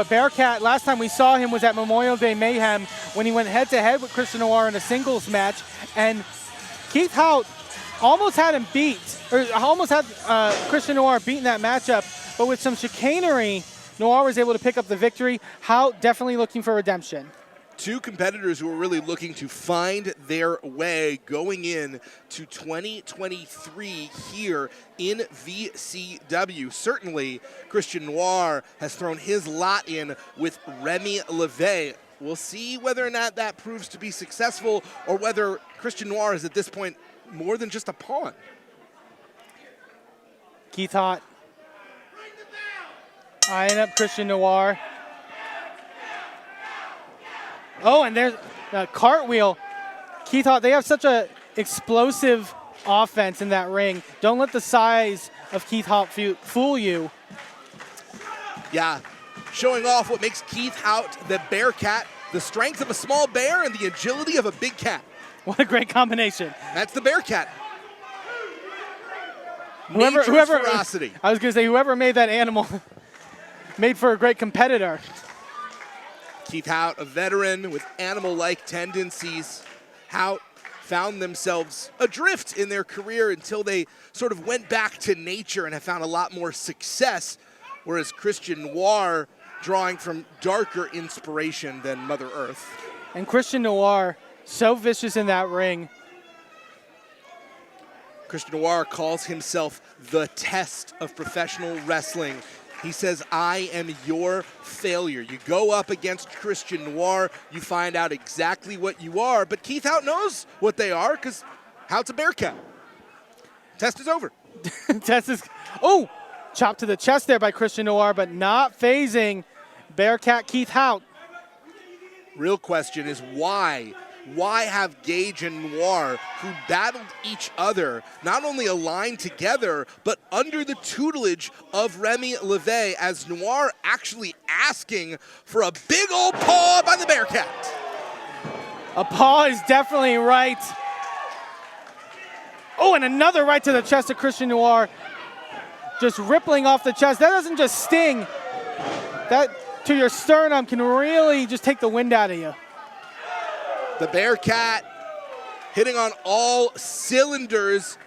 Bearcat, last time we saw him was at Memorial Day Mayhem when he went head-to-head with Christian Noir in a singles match, and Keith Haught almost had him beat, or almost had Christian Noir beating that matchup, but with some chicanery, Noir was able to pick up the victory. Haught definitely looking for redemption. Two competitors who are really looking to find their way going in to 2023 here in VCW. Certainly, Christian Noir has thrown his lot in with Remy LaVey. We'll see whether or not that proves to be successful or whether Christian Noir is at this point more than just a pawn. Keith Haught eyeing up Christian Noir. Oh, and there's a cartwheel. Keith Haught, they have such a explosive offense in that ring. Don't let the size of Keith Haught fool you. Yeah, showing off what makes Keith Haught the Bearcat, the strength of a small bear and the agility of a big cat. What a great combination. That's the Bearcat. Whoever, ferocity. I was going to say, whoever made that animal made for a great competitor. Keith Haught, a veteran with animal-like tendencies. Haught found themselves adrift in their career until they sort of went back to nature and have found a lot more success, whereas Christian Noir drawing from darker inspiration than Mother Earth. And Christian Noir, so vicious in that ring. Christian Noir calls himself the test of professional wrestling. He says, I am your failure. You go up against Christian Noir, you find out exactly what you are, but Keith Haught knows what they are because Haught's a Bearcat. Test is over. Test is, oh, chopped to the chest there by Christian Noir, but not phasing Bearcat Keith Haught. Real question is why? Why have Gage and Noir, who battled each other, not only aligned together, but under the tutelage of Remy LaVey, as Noir actually asking for a big old paw by the Bearcat? A paw is definitely right. Oh, and another right to the chest of Christian Noir. Just rippling off the chest. That doesn't just sting. That to your sternum can really just take the wind out of you. The Bearcat hitting on all cylinders.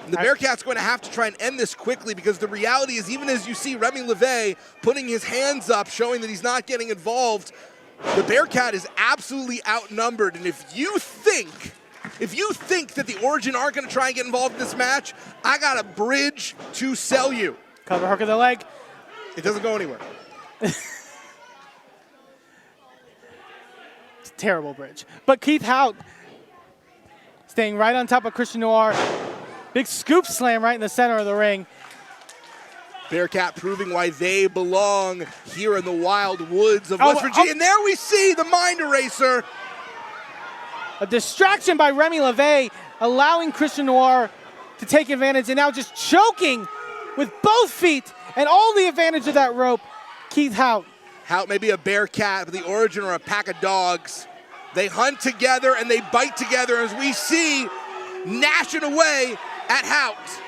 And the Bearcat's going to have to try and end this quickly because the reality is, even as you see Remy LaVey putting his hands up, showing that he's not getting involved, the Bearcat is absolutely outnumbered. And if you think that the Origin aren't going to try and get involved in this match, I got a bridge to sell you. Cover hook of the leg. It doesn't go anywhere. Terrible bridge. But Keith Haught staying right on top of Christian Noir. Big scoop slam right in the center of the ring. Bearcat proving why they belong here in the wild woods of West Virginia. And there we see the mind eraser. A distraction by Remy LaVey, allowing Christian Noir to take advantage, and now just choking with both feet and all the advantage of that rope, Keith Haught. Haught may be a Bearcat, but the Origin are a pack of dogs. They hunt together and they bite together, as we see gnashing away at Haught.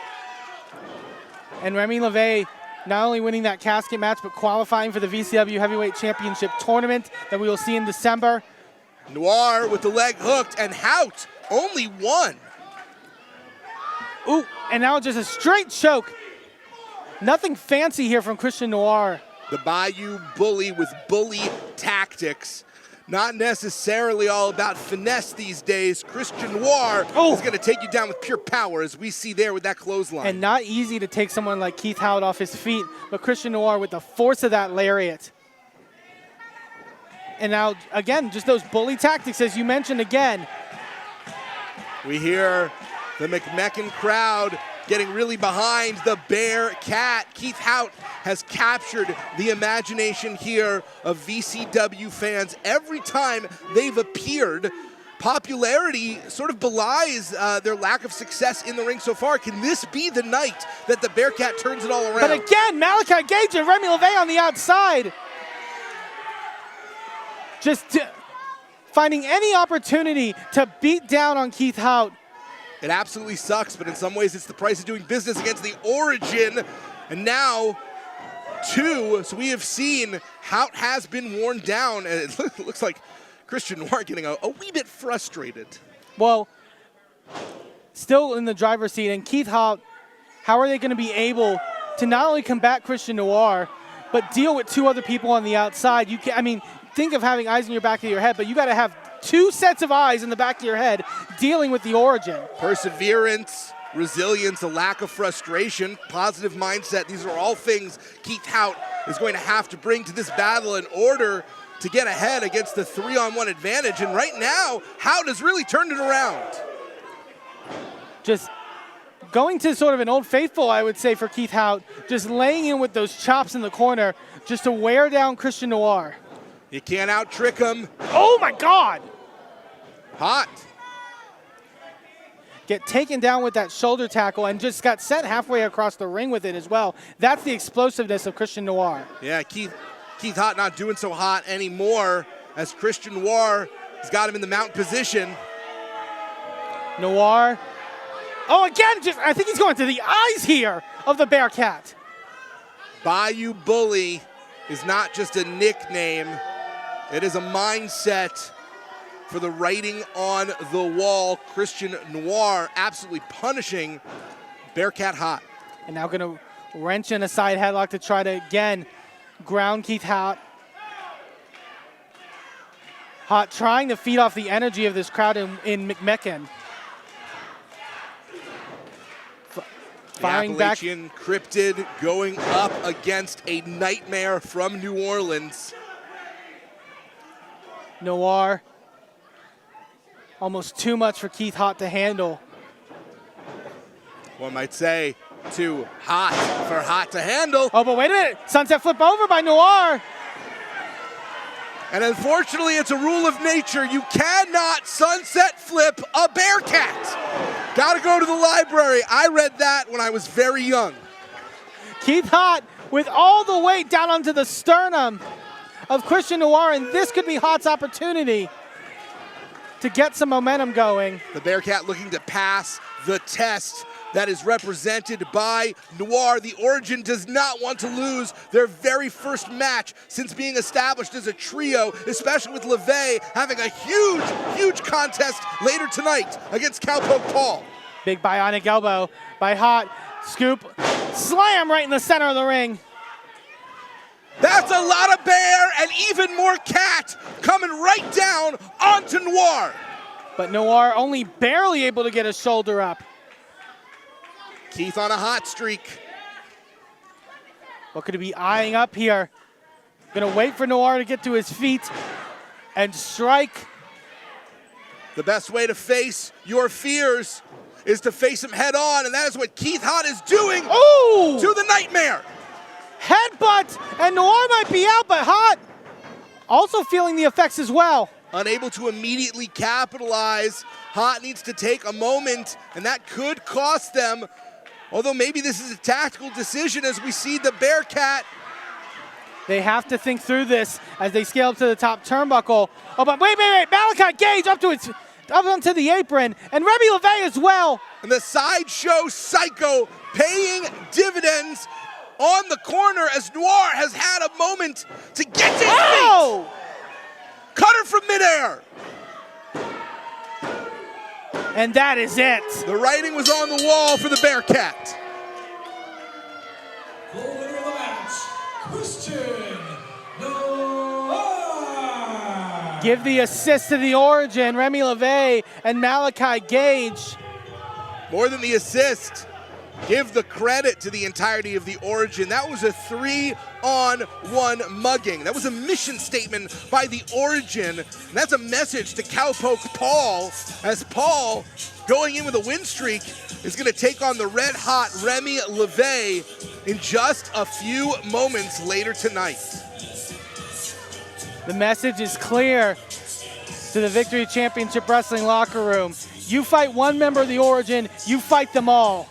And Remy LaVey not only winning that casket match, but qualifying for the VCW Heavyweight Championship tournament that we will see in December. Noir with the leg hooked, and Haught only one. Ooh, and now just a straight choke. Nothing fancy here from Christian Noir. The Bayou Bully with bully tactics. Not necessarily all about finesse these days. Christian Noir is going to take you down with pure power, as we see there with that clothesline. And not easy to take someone like Keith Haught off his feet, but Christian Noir with the force of that lariat. And now, again, just those bully tactics, as you mentioned again. We hear the McMecken crowd getting really behind the Bearcat. Keith Haught has captured the imagination here of VCW fans every time they've appeared. Popularity sort of belies their lack of success in the ring so far. Can this be the night that the Bearcat turns it all around? But again, Malakai, Gage, and Remy LaVey on the outside. Just finding any opportunity to beat down on Keith Haught. It absolutely sucks, but in some ways it's the price of doing business against the Origin. And now, two. So we have seen Haught has been worn down, and it looks like Christian Noir getting a wee bit frustrated. Well, still in the driver's seat, and Keith Haught, how are they going to be able to not only combat Christian Noir, but deal with two other people on the outside? You can, I mean, think of having eyes in your back of your head, but you got to have two sets of eyes in the back of your head dealing with the Origin. Perseverance, resilience, a lack of frustration, positive mindset. These are all things Keith Haught is going to have to bring to this battle in order to get ahead against the 3-on-1 advantage. And right now, Haught has really turned it around. Just going to sort of an old faithful, I would say, for Keith Haught, just laying in with those chops in the corner just to wear down Christian Noir. You can't out-trick him. Oh my God! Haught. Get taken down with that shoulder tackle and just got sent halfway across the ring with it as well. That's the explosiveness of Christian Noir. Yeah, Keith Haught not doing so hot anymore as Christian Noir has got him in the mount position. Noir. Oh, again, I think he's going to the eyes here of the Bearcat. Bayou Bully is not just a nickname. It is a mindset for the writing on the wall. Christian Noir absolutely punishing Bearcat Haught. And now going to wrench in a side headlock to try to, again, ground Keith Haught. Haught trying to feed off the energy of this crowd in McMecken. Firing back. Appalachian Cryptid going up against a nightmare from New Orleans. Noir. Almost too much for Keith Haught to handle. One might say too hot for Haught to handle. Oh, but wait a minute. Sunset flip over by Noir. And unfortunately, it's a rule of nature. You cannot sunset flip a Bearcat. Gotta go to the library. I read that when I was very young. Keith Haught with all the weight down onto the sternum of Christian Noir, and this could be Haught's opportunity to get some momentum going. The Bearcat looking to pass the test that is represented by Noir. The Origin does not want to lose their very first match since being established as a trio, especially with LaVey having a huge, huge contest later tonight against Cowpoke Paul. Big bionic elbow by Haught. Scoop, slam right in the center of the ring. That's a lot of bear and even more cat coming right down onto Noir. But Noir only barely able to get his shoulder up. Keith on a hot streak. What could he be eyeing up here? Gonna wait for Noir to get to his feet and strike. The best way to face your fears is to face them head on, and that is what Keith Haught is doing. Ooh! To the nightmare. Headbutt, and Noir might be out, but Haught also feeling the effects as well. Unable to immediately capitalize. Haught needs to take a moment, and that could cost them. Although maybe this is a tactical decision as we see the Bearcat. They have to think through this as they scale up to the top turnbuckle. Oh, but wait. Malakai Gage up onto the apron, and Remy LaVey as well. And the Sideshow Psycho paying dividends on the corner as Noir has had a moment to get to his feet. Cutter from midair. And that is it. The writing was on the wall for the Bearcat. The winner of the match, Christian Noir. Give the assist to the Origin, Remy LaVey and Malakai Gage. More than the assist, give the credit to the entirety of the Origin. That was a 3-on-1 one-on-one mugging. That was a mission statement by the Origin. And that's a message to Cowpoke Paul, as Paul, going in with a win streak, is going to take on the red-hot Remy LaVey in just a few moments later tonight. The message is clear to the Victory Championship Wrestling locker room. You fight one member of the Origin, you fight them all.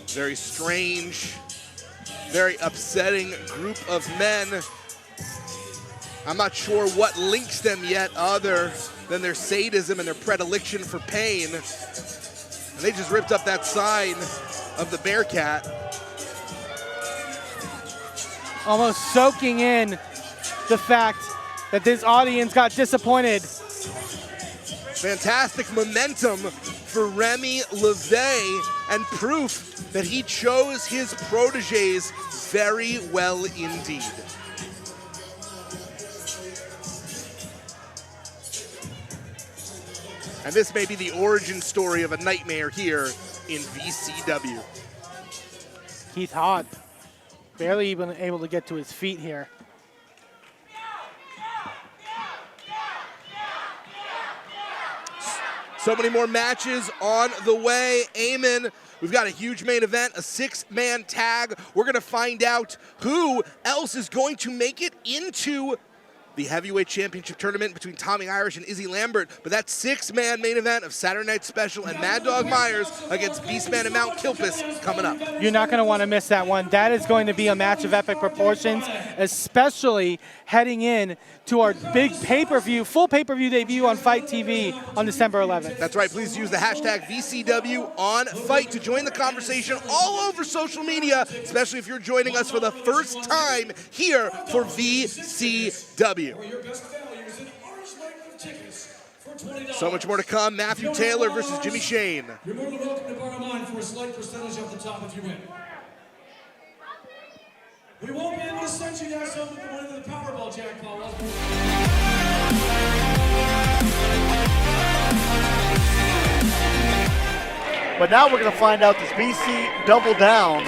Very strange, very upsetting group of men. I'm not sure what links them yet other than their sadism and their predilection for pain. And they just ripped up that sign of the Bearcat. Almost soaking in the fact that this audience got disappointed. Fantastic momentum for Remy LaVey and proof that he chose his proteges very well indeed. And this may be the origin story of a nightmare here in VCW. Keith Haught barely even able to get to his feet here. So many more matches on the way. Eamon, we've got a huge main event, a 6-man tag. We're going to find out who else is going to make it into the heavyweight championship tournament between Tommy Irish and Izzy Lambert. But that 6-man main event of Saturday Night Special and Mad Dog Myers against Beastman and Mount Kilpis coming up. You're not going to want to miss that one. That is going to be a match of epic proportions, especially heading in to our big pay-per-view, full pay-per-view debut on Fight TV on December 11th. That's right. Please use the hashtag VCW on Fight to join the conversation all over social media, especially if you're joining us for the first time here for VCW. So much more to come. Matthew Taylor versus Jimmy Shane. You're more than welcome to borrow mine for a slight percentage off the top if you win. We won't be able to send you guys home with the winning of the Powerball jackpot. But now we're going to find out, does BC double down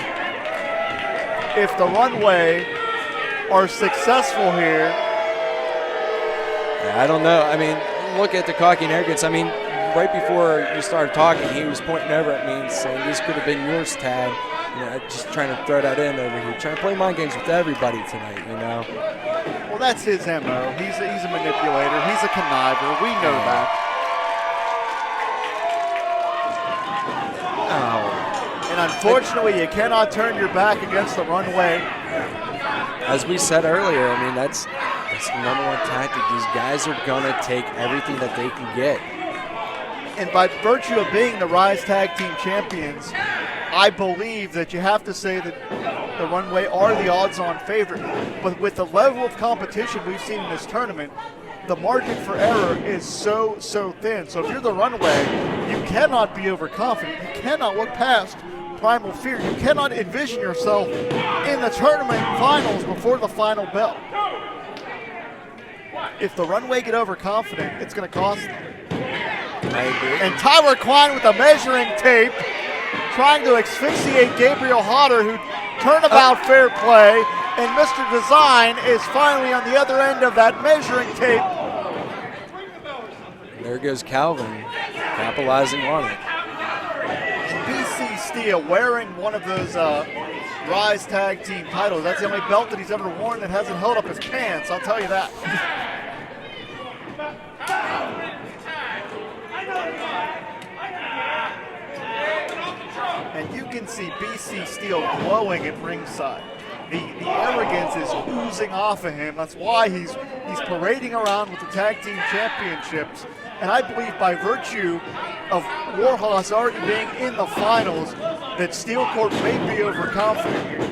if the Runway are successful here? I don't know. I mean, look at the cocky and arrogance. I mean, right before you started talking, he was pointing over at me and saying, this could have been yours, Tad. You know, just trying to throw that in over here, trying to play mind games with everybody tonight, you know. Well, that's his MO. He's a manipulator. He's a conniver. We know that. Oh. And unfortunately, you cannot turn your back against the Runway. As we said earlier, I mean, that's the number one tactic. These guys are going to take everything that they can get. And by virtue of being the Ryse Tag Team Champions, I believe that you have to say that the Runway are the odds-on favorite. But with the level of competition we've seen in this tournament, the margin for error is so thin. So if you're the Runway, you cannot be overconfident. You cannot look past primal fear. You cannot envision yourself in the tournament finals before the final bell. If the Runway get overconfident, it's going to cost them. I agree. And Tyler Klein with a measuring tape, trying to asphyxiate Gabriel Hodder, who turnabout fair play, and Mr. Design is finally on the other end of that measuring tape. There goes Calvin, capitalizing on it. And BC Steel wearing one of those Ryse Tag Team titles. That's the only belt that he's ever worn that hasn't held up his pants, I'll tell you that. And you can see BC Steel glowing at ringside. The arrogance is oozing off of him. That's why he's parading around with the Tag Team Championships. And I believe by virtue of Warhorse already being in the finals, that Steel Corp may be overconfident here.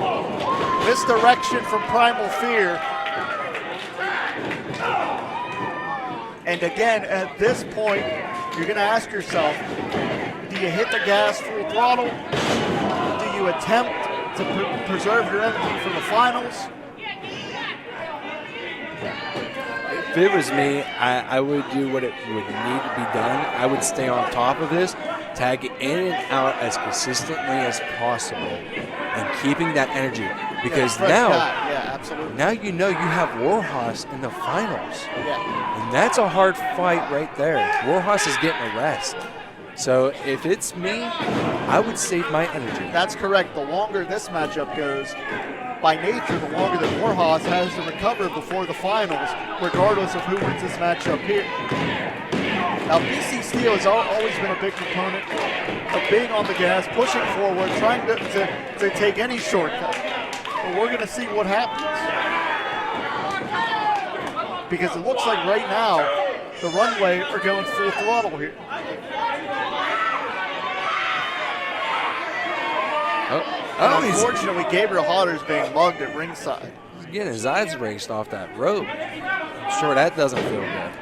Misdirection from Primal Fear. And again, at this point, you're going to ask yourself, do you hit the gas full throttle? Do you attempt to preserve your energy for the finals? If it was me, I would do what it would need to be done. I would stay on top of this tagging in and out as consistently as possible and keeping that energy. Because now, absolutely. now you know you have Warhorse in the finals. Yeah. And that's a hard fight right there. Warhorse is getting a rest. So if it's me, I would save my energy. That's correct. The longer this matchup goes, by nature, the longer that Warhorse has to recover before the finals, regardless of who wins this matchup here. Now, BC Steel has always been a big proponent of being on the gas, pushing forward, trying to take any shortcut. But we're going to see what happens. Because it looks like right now, the Runway are going full throttle here. Unfortunately, Gabriel Hodder is being mugged at ringside. He's getting his eyes raced off that rope. I'm sure that doesn't feel good.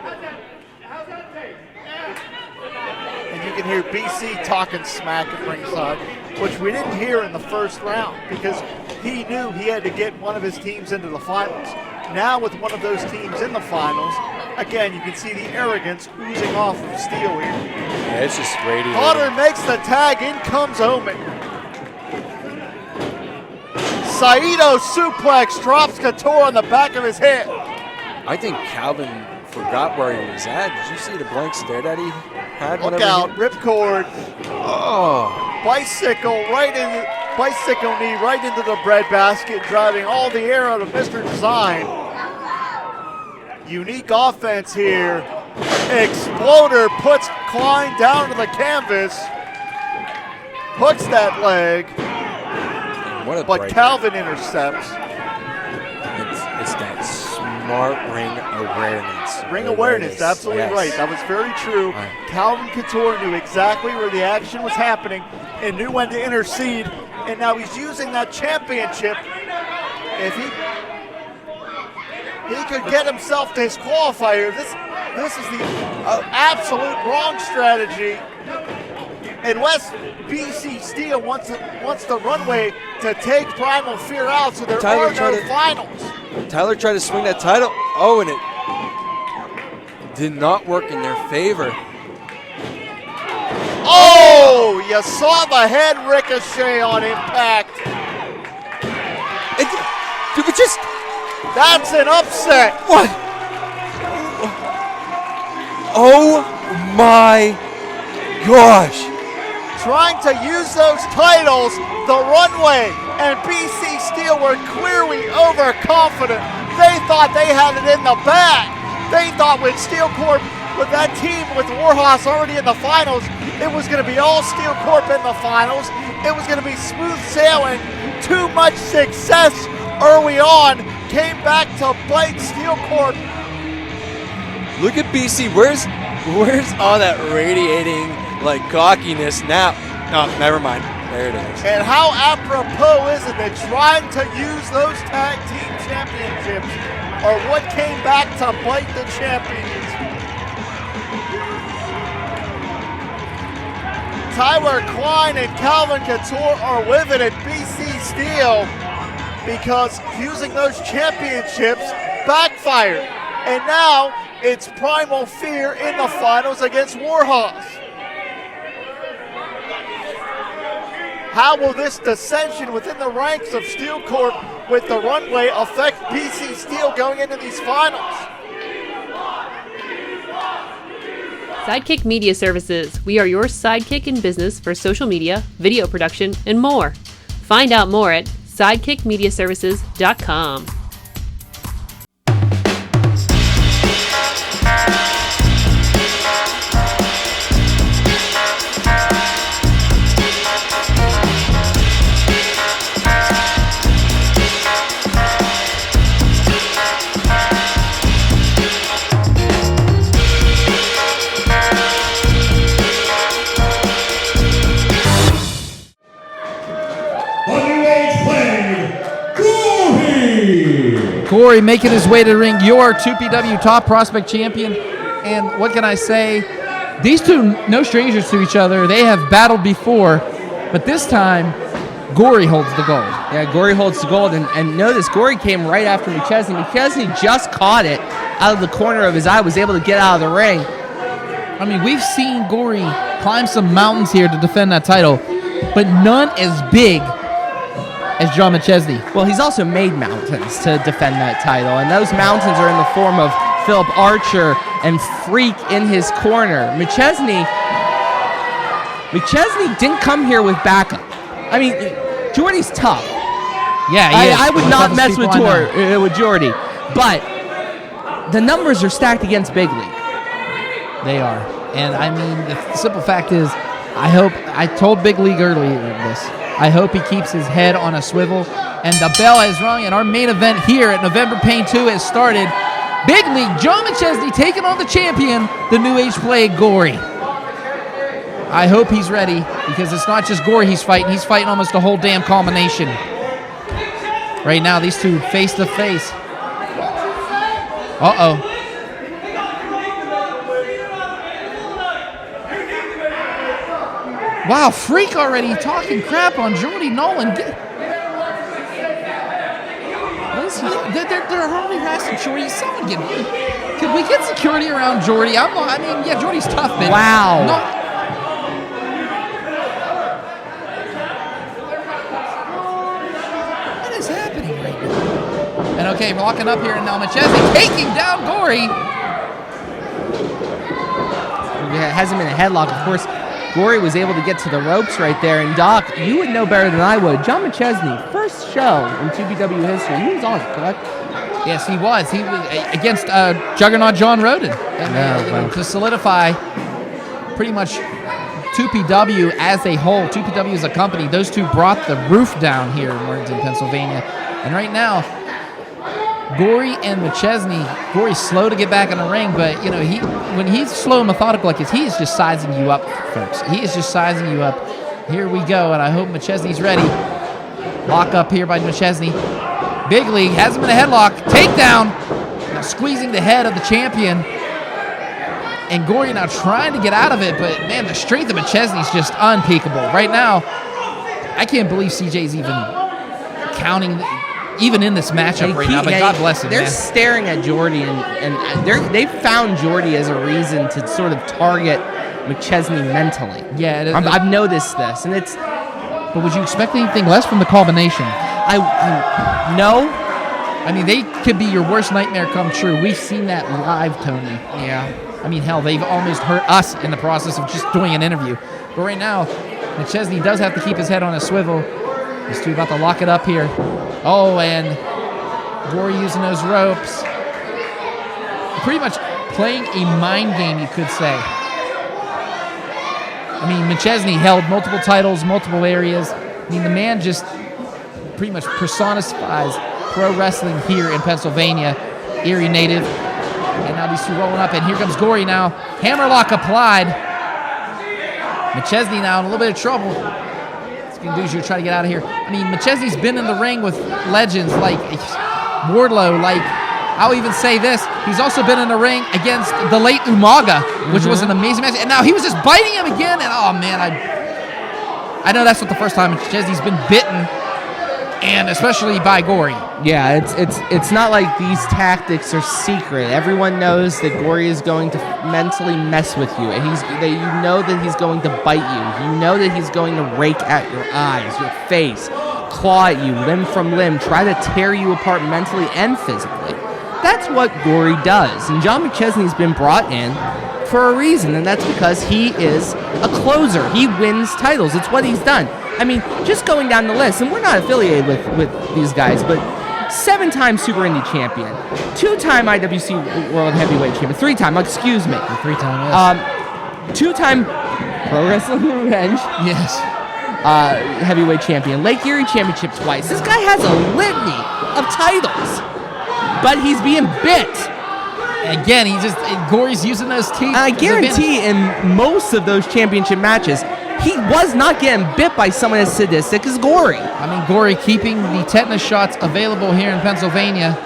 And you can hear BC talking smack at ringside, which we didn't hear in the first round because he knew he had to get one of his teams into the finals. Now with one of those teams in the finals, again, you can see the arrogance oozing off of Steel here. Yeah, it's just radiating. Hodder makes the tag, in comes Omen. Saito suplex, drops Couture on the back of his head. I think Calvin forgot where he was at. Did you see the blank stare that he had? Look out, ripcord. Oh. Bicycle knee right into the breadbasket, driving all the air out of Mr. Design. Unique offense here. Exploder puts Klein down to the canvas. Hooks that leg. But Calvin intercepts. It's that smart ring awareness. Ring awareness, absolutely yes. right. That was very true. Calvin Couture knew exactly where the action was happening and knew when to intercede. And now he's using that championship. If he could get himself to his qualifier, this is the absolute wrong strategy. Unless BC Steel wants the Runway to take Primal Fear out, so there are no finals. Tyler tried to swing that title. Oh, and it did not work in their favor. Oh, you saw the head ricochet on impact. That's an upset. What? Oh my gosh. Trying to use those titles, the Runway and BC Steel were clearly overconfident. They thought they had it in the bag. They thought with Steel Corp, with that team with Warhorse already in the finals, it was going to be all Steel Corp in the finals. It was going to be smooth sailing. Too much success early on came back to bite Steel Corp. Look at BC. Where's all that radiating like cockiness now? No, never mind. There it is. And how apropos is it that trying to use those tag team championships are what came back to bite the champions? Tyler Klein and Calvin Couture are living at BC Steel because using those championships backfired. And now it's Primal Fear in the finals against Warhorse. How will this dissension within the ranks of Steel Corp with the Runway affect BC Steel going into these finals? Sidekick Media Services. We are your sidekick in business for social media, video production, and more. Find out more at sidekickmediaservices.com. Gory making his way to the ring, your 2PW top prospect champion. And what can I say? These two, no strangers to each other. They have battled before, but this time, Gory holds the gold. Yeah, Gory holds the gold. And notice, Gory came right after McChesney. McChesney just caught it out of the corner of his eye, was able to get out of the ring. I mean, we've seen Gory climb some mountains here to defend that title, but none as big as John McChesney. Well, he's also made mountains to defend that title, and those mountains are in the form of Philip Archer and Freak in his corner. McChesney didn't come here with backup. I mean, Jordy's tough. Yeah, he is. I would One of not the toughest mess people I know. with Jordy, but the numbers are stacked against Big League. They are. And I mean, the simple fact is, I told Big League earlier this, I hope he keeps his head on a swivel. And the bell has rung, and our main event here at November Pain 2 has started. Big League, John McChesney taking on the champion, the New Age Plague, Gory. I hope he's ready, because it's not just Gory he's fighting almost the whole damn combination. Right now, these two face to face. Uh-oh. Wow, Freak already talking crap on Jordy Nolan. They're hardly harassing Jordy. Someone could we get security around Jordy? Yeah, Jordy's tough, but wow. What is happening right now? And okay, walking up here, and now McChesney taking down Gory. It hasn't been a headlock, of course. Gory was able to get to the ropes right there, and Doc, you would know better than I would. John McChesney, first show in 2BW history, he was on it, correct? Yes, he was. He was against Juggernaut John Roden. And, to solidify pretty much 2PW as a whole, 2PW as a company, those two brought the roof down here in Morganton, Pennsylvania. And right now, Gory and McChesney, Gory's slow to get back in the ring, but you know, when he's slow and methodical like this, he is just sizing you up, folks. He is just sizing you up. Here we go, and I hope McChesney's ready. Lock up here by McChesney. Big League, hasn't been a headlock. Takedown. Now squeezing the head of the champion. And Gory now trying to get out of it, but man, the strength of McChesney's just unpeakable. Right now, I can't believe CJ's even counting even in this matchup right now, but God bless him, They're man. staring at Jordy, and they've found Jordy as a reason to sort of target McChesney mentally. Yeah, I've noticed this, and it's... But would you expect anything less from the combination? No. I mean, they could be your worst nightmare come true. We've seen that live, Tony. Yeah. I mean, hell, they've almost hurt us in the process of just doing an interview. But right now, McChesney does have to keep his head on a swivel. These two about to lock it up here. Oh, and Gory using those ropes. Pretty much playing a mind game, you could say. I mean, McChesney held multiple titles, multiple areas. I mean, the man just pretty much personifies pro wrestling here in Pennsylvania. Erie native. And now these two rolling up, and here comes Gory now. Hammerlock applied. McChesney now in a little bit of trouble. Gonna try to get out of here. I mean, McChesney's been in the ring with legends like Wardlow, like, I'll even say this, he's also been in the ring against the late Umaga, which was an amazing match, and now he was just biting him again, and oh man, I know that's not the first time McChesney's been bitten, and especially by Gory. Yeah, it's not like these tactics are secret. Everyone knows that Gory is going to mentally mess with you, and you know that he's going to bite you. You know that he's going to rake at your eyes, your face, claw at you, limb from limb, try to tear you apart mentally and physically. That's what Gory does, and John McChesney's been brought in for a reason, and that's because he is a closer. He wins titles. It's what he's done. I mean, just going down the list, and we're not affiliated with these guys, but 7-time Super Indie champion, 2-time IWC World Heavyweight champion, 3-time, excuse me. 3-time, yes. 2-time Pro Wrestling Revenge. Yes. Heavyweight champion, Lake Erie Championship twice. This guy has a litany of titles, but he's being bit. Again, Gory's using those teeth. And I guarantee in most of those championship matches, he was not getting bit by someone as sadistic as Gory. I mean, Gory keeping the tetanus shots available here in Pennsylvania.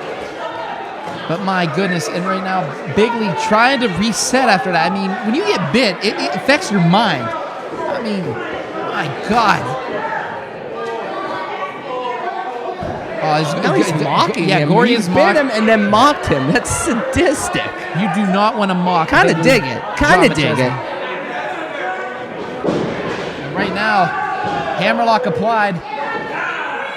But my goodness, and right now, Big League trying to reset after that. I mean, when you get bit, it affects your mind. I mean, my God. Now he's mocking him. Gory He is bit mocking him and then mocked him. That's sadistic. You do not want to mock. Kind of dig it. Kind of dig it. And right now, hammerlock applied.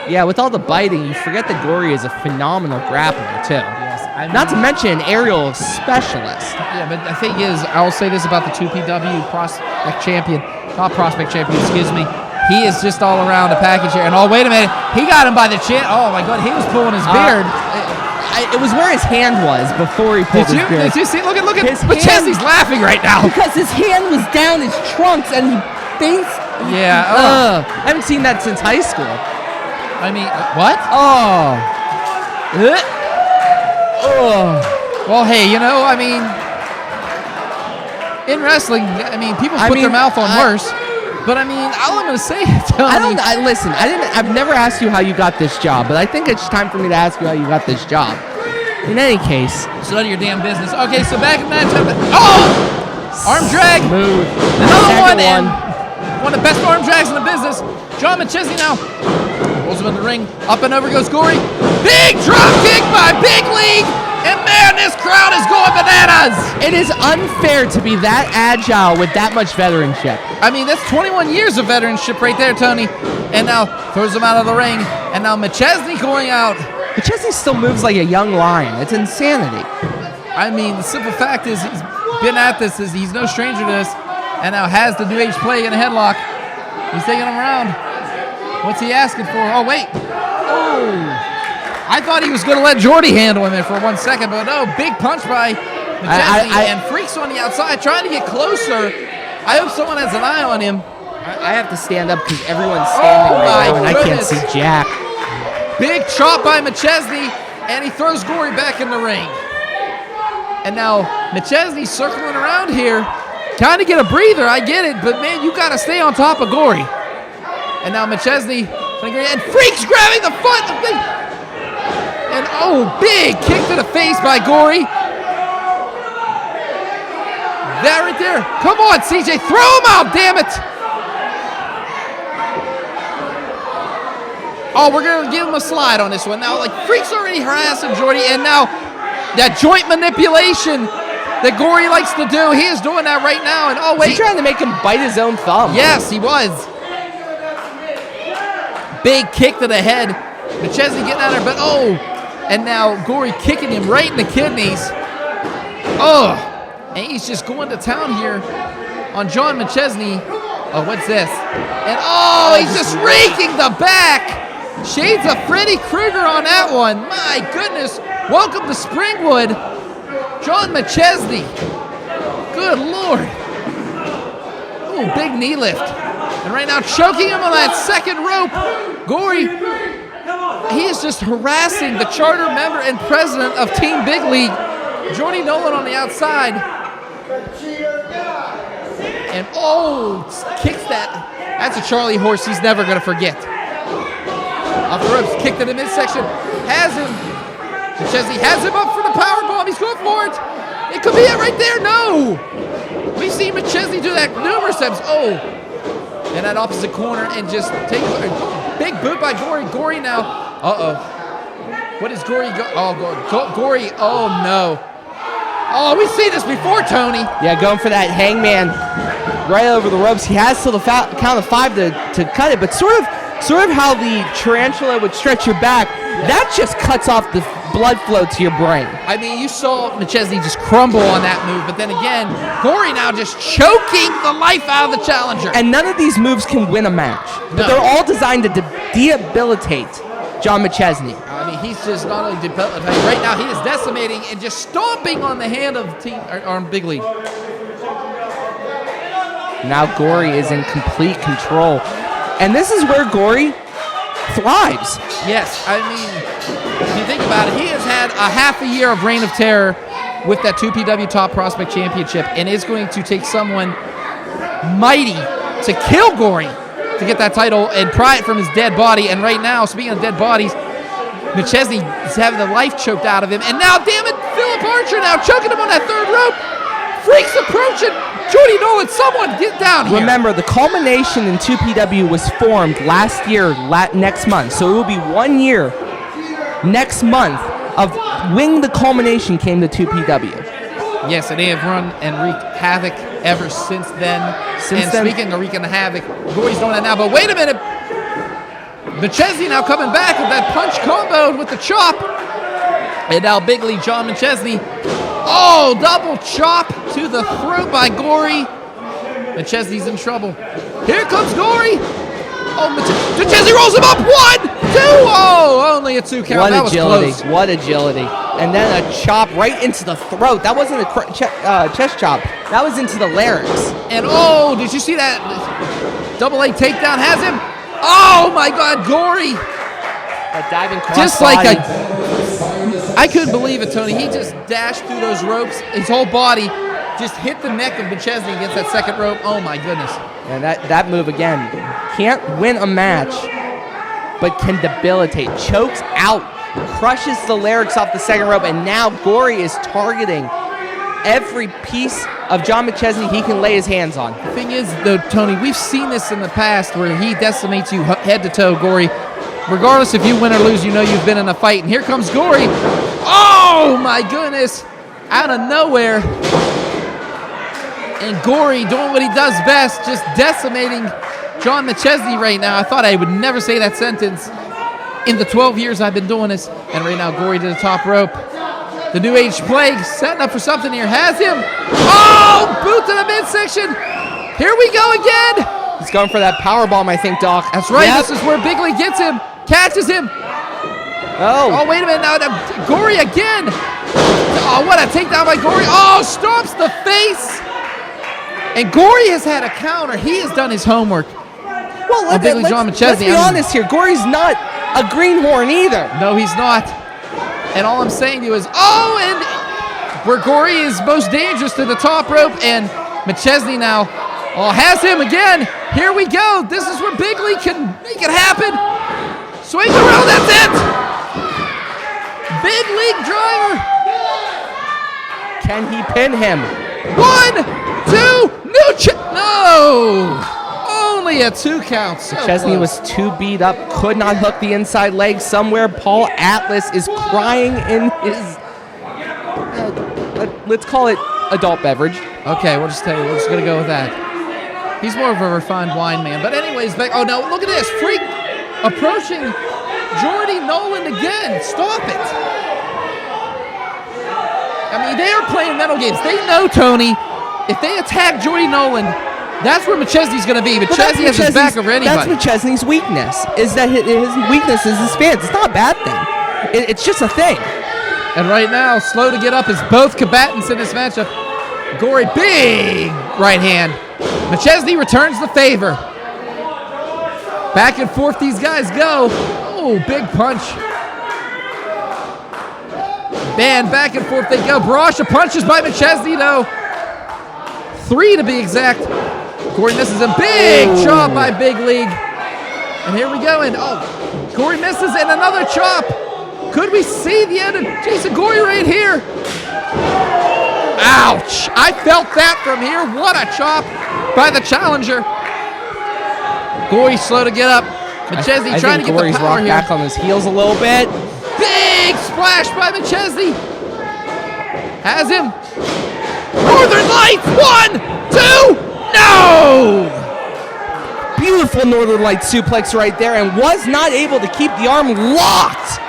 Yeah, with all the biting, you forget that Gory is a phenomenal grappler, too. Yes, I mean, Not to mention an aerial specialist. Yeah, but the thing is, I'll say this about the 2PW prospect champion, not prospect champion, excuse me. He is just all around a package here. And oh, wait a minute. He got him by the chin. Oh, my God. He was pulling his beard. It was where his hand was before he pulled his beard. Did you see? Look at His McChesney's laughing right now. Because his hand was down his trunks and he face. Yeah. I haven't seen that since high school. I mean, what? Oh. Well, hey, I mean, in wrestling, I mean, people put their mouth on worse. But I mean, all I'm gonna say is, listen. I've never asked you how you got this job, but I think it's time for me to ask you how you got this job. In any case, it's none of your damn business. Okay, so back in match. Oh, arm drag. Smooth. Another one. And one of the best arm drags in the business. John McChesney now rolls him in the ring. Up and over goes Gory. Big drop kick by Big League. And man, this crowd is going bananas! It is unfair to be that agile with that much veteranship. I mean, that's 21 years of veteranship right there, Tony. And now throws him out of the ring. And now McChesney going out. McChesney still moves like a young lion. It's insanity. I mean, the simple fact is he's been at this. He's no stranger to this. And now has the New Age play in a headlock. He's taking him around. What's he asking for? Oh, wait. Oh. I thought he was going to let Jordy handle him there for 1 second, but no, big punch by McChesney and Freaks on the outside trying to get closer. I hope someone has an eye on him. I have to stand up because everyone's standing right now and I can't see jack. Big chop by McChesney, and he throws Gory back in the ring. And now McChesney circling around here, trying to get a breather. I get it, but man, you got to stay on top of Gory. And now McChesney, and Freaks grabbing the foot. And big kick to the face by Gory. That right there. Come on, CJ, throw him out, damn it. Oh, we're going to give him a slide on this one. Now, Freak's already harassing Jordy, and now that joint manipulation that Gory likes to do, he is doing that right now. And wait. He's trying to make him bite his own thumb. Yes, he was. Big kick to the head. McChesney getting out there, but and now Gory kicking him right in the kidneys. And he's just going to town here on John McChesney. Oh, what's this? And he's just raking the back. Shades of Freddy Krueger on that one. My goodness. Welcome to Springwood, John McChesney. Good Lord. Big knee lift. And right now choking him on that second rope. Gory, he is just harassing the charter member and president of Team Big League, Jordy Nolan, on the outside. And kicks that. That's a Charlie horse he's never going to forget. Off the ropes, kick to the midsection. Has him. McChesney has him up for the powerbomb. He's going for it. It could be it right there. No. We've seen McChesney do that numerous times. In that opposite corner and just take a big boot by Gory. Gory now. What is Gory? Gory. Oh, no. We've seen this before, Tony. Yeah, going for that hangman right over the ropes. He has till the count of 5 to cut it, but sort of how the tarantula would stretch your back, that just cuts off the blood flow to your brain. I mean, you saw McChesney just crumble on that move, but then again, Gory now just choking the life out of the challenger. And none of these moves can win a match, but they're all designed to debilitate John McChesney. I mean, he's just not only debilitating, right now he is decimating and just stomping on the hand of Big League. Now Gory is in complete control. And this is where Gory thrives. Yes, I mean, if you think about it, he has had a half a year of reign of terror with that 2PW Top Prospect Championship, and is going to take someone mighty to kill Gory to get that title and pry it from his dead body. And right now, speaking of dead bodies, McChesney is having the life choked out of him. And now, damn it, Philip Archer now choking him on that third rope. Freaks approaching. Jordy Nolan, someone get down here. Remember, the culmination in 2PW was formed last year, next month. So it will be 1 year next month of when the culmination came to 2PW. Yes, and they have run and wreaked havoc ever since then. Speaking of wreaking havoc, Gory's doing that now. But wait a minute. McChesney now coming back with that punch combo with the chop. And now big league John McChesney. Oh, double chop to the throat by Gory. McChesney's in trouble. Here comes Gory. Oh, McChesney rolls him up. 1, 2. Oh, only a 2 count. That was close. What agility. And then a chop right into the throat. That wasn't a chest chop. That was into the larynx. And oh, did you see that? Double leg takedown has him. Oh my God, Gory. That diving cross just body. Like I couldn't believe it, Tony. He just dashed through those ropes. His whole body just hit the neck of McChesney against that second rope. Oh my goodness. And that move again, can't win a match, but can debilitate. Chokes out, crushes the larynx off the second rope, and now Gory is targeting every piece of John McChesney he can lay his hands on. The thing is, though, Tony, we've seen this in the past where he decimates you head to toe, Gory. Regardless if you win or lose, you know you've been in a fight. And here comes Gory. Oh, my goodness. Out of nowhere. And Gory doing what he does best, just decimating John McChesney right now. I thought I would never say that sentence in the 12 years I've been doing this. And right now, Gory to the top rope. The New Age Plague setting up for something here. Has him. Oh, boot to the midsection. Here we go again. He's going for that power bomb, I think, Doc. That's right. Yep. This is where Big League gets him. Catches him. Oh, wait a minute. Now, Gory again. Oh, what a takedown by Gory. Oh, stomps the face. And Gory has had a counter. He has done his homework. Well, let's be honest here. Gory's not a greenhorn either. No, he's not. And all I'm saying to you is, oh, and where Gory is most dangerous to the top rope, and McChesney now has him again. Here we go. This is where Big League can make it happen. Swings around, that's it. Big League driver. Can he pin him? 1, 2, no. Only a 2 count. So McChesney was too beat up, could not hook the inside leg. Somewhere Paul Atlas is crying in his, let's call it adult beverage. Okay, we'll just tell you, we're just going to go with that. He's more of a refined wine man. But anyways, oh no, look at this. Freak approaching Jordy Nolan again. Stop it. I mean, they are playing mental games. They know, Tony, if they attack Jordy Nolan, that's where McChesney's going to be. McChesney has his back over anybody. That's McChesney's weakness, is that his weakness is his fans. It's not a bad thing. It's just a thing. And right now, slow to get up is both combatants in this matchup. Gory, big right hand. McChesney returns the favor. Back and forth these guys go. Oh, big punch. Man, back and forth they go. Barrage punches by McChesney, though. 3 to be exact. Gory misses a big chop by Big League. And here we go. And Gory misses and another chop. Could we see the end of Jason Gory right here? Ouch! I felt that from here. What a chop by the challenger. Gory slow to get up. McChesney trying to get Gory's the power here. back on his heels a little bit. Big splash by McChesney. Has him. Northern Lights. 1, 2. No! Beautiful Northern Light suplex right there, and was not able to keep the arm locked.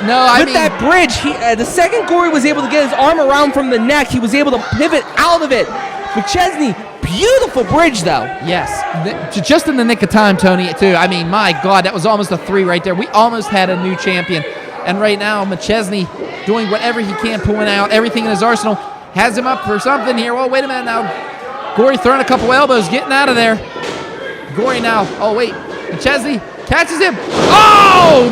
No, I mean, that bridge, the second Gory was able to get his arm around from the neck, he was able to pivot out of it. McChesney, beautiful bridge though. Yes, just in the nick of time, Tony, too. I mean, my God, that was almost a 3 right there. We almost had a new champion. And right now, McChesney doing whatever he can, pulling out everything in his arsenal. Has him up for something here. Oh, wait a minute now. Gory throwing a couple elbows, getting out of there. Gory now. Oh, wait. McChesney catches him. Oh!